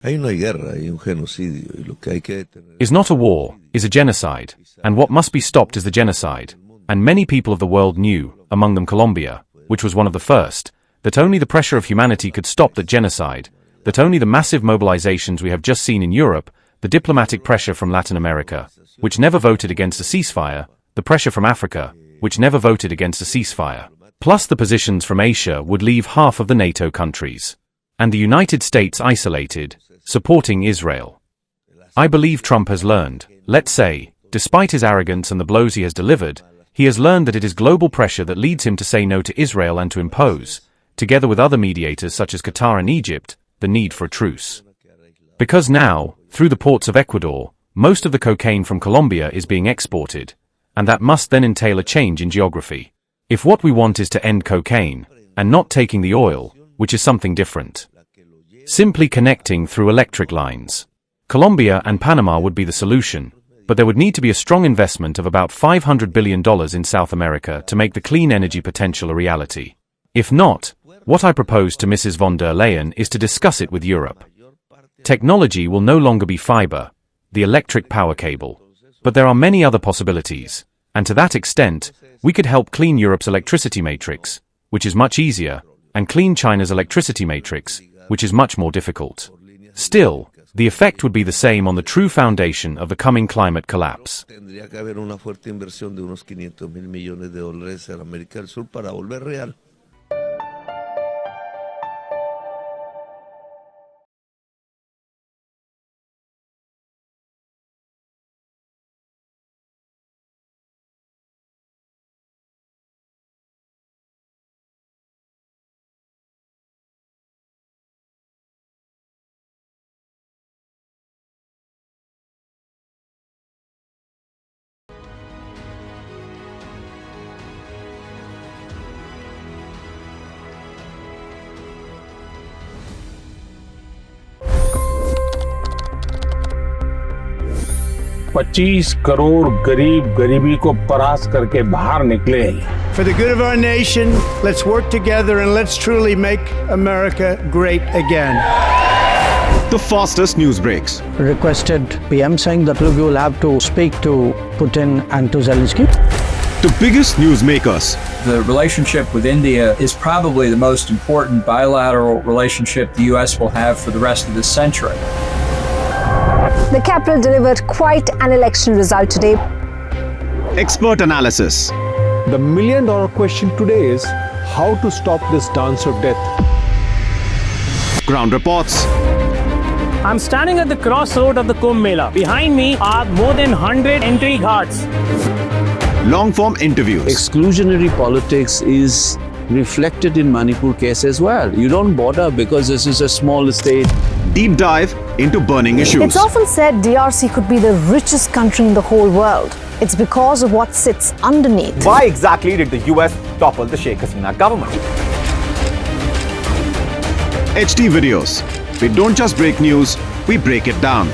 Is not a war, is a genocide, and what must be stopped is the genocide. And many people of the world knew, among them Colombia, which was one of the first, that only the pressure of humanity could stop that genocide, that only the massive mobilizations we have just seen in Europe, the diplomatic pressure from Latin America, which never voted against a ceasefire, the pressure from Africa, which never voted against a ceasefire, plus the positions from Asia would leave half of the NATO countries. And the United States isolated, supporting Israel. I believe Trump has learned, let's say, despite his arrogance and the blows he has delivered, he has learned that it is global pressure that leads him to say no to Israel and to impose, together with other mediators such as Qatar and Egypt, the need for a truce. Because now, through the ports of Ecuador, most of the cocaine from Colombia is being exported, and that must then entail a change in geography. If what we want is to end cocaine, and not taking the oil, which is something different. Simply connecting through electric lines. Colombia and Panama would be the solution, but there would need to be a strong investment of about $500 billion in South America to make the clean energy potential a reality. If not, what I propose to Mrs. von der Leyen is to discuss it with Europe. Technology will no longer be fiber, the electric power cable, but there are many other possibilities, and to that extent, we could help clean Europe's electricity matrix, which is much easier, and clean China's electricity matrix, which is much more difficult. Still, the effect would be the same on the true foundation of the coming climate collapse. $25 crore गरीब गरीबी को परास्त करके बाहर निकले। For the good of our nation, let's work together and let's truly make America great again. The fastest news breaks. Requested PM saying that look, you will have to speak to Putin and to Zelensky. The biggest news makers. The relationship with India is probably the most important bilateral relationship the U.S. will have for the rest of this century. The capital delivered quite an election result today. Expert analysis. The million-dollar question today is how to stop this dance of death. Ground reports. I'm standing at the crossroad of the Kumbh Mela. Behind me are more than 100 entry ghats. Long-form interviews. Exclusionary politics is reflected in Manipur case as well. You don't bother because this is a small state. Deep dive into burning issues. It's often said DRC could be the richest country in the whole world. It's because of what sits underneath. Why exactly did the US topple the Sheikh Hasina government? HT videos. We don't just break news, we break it down.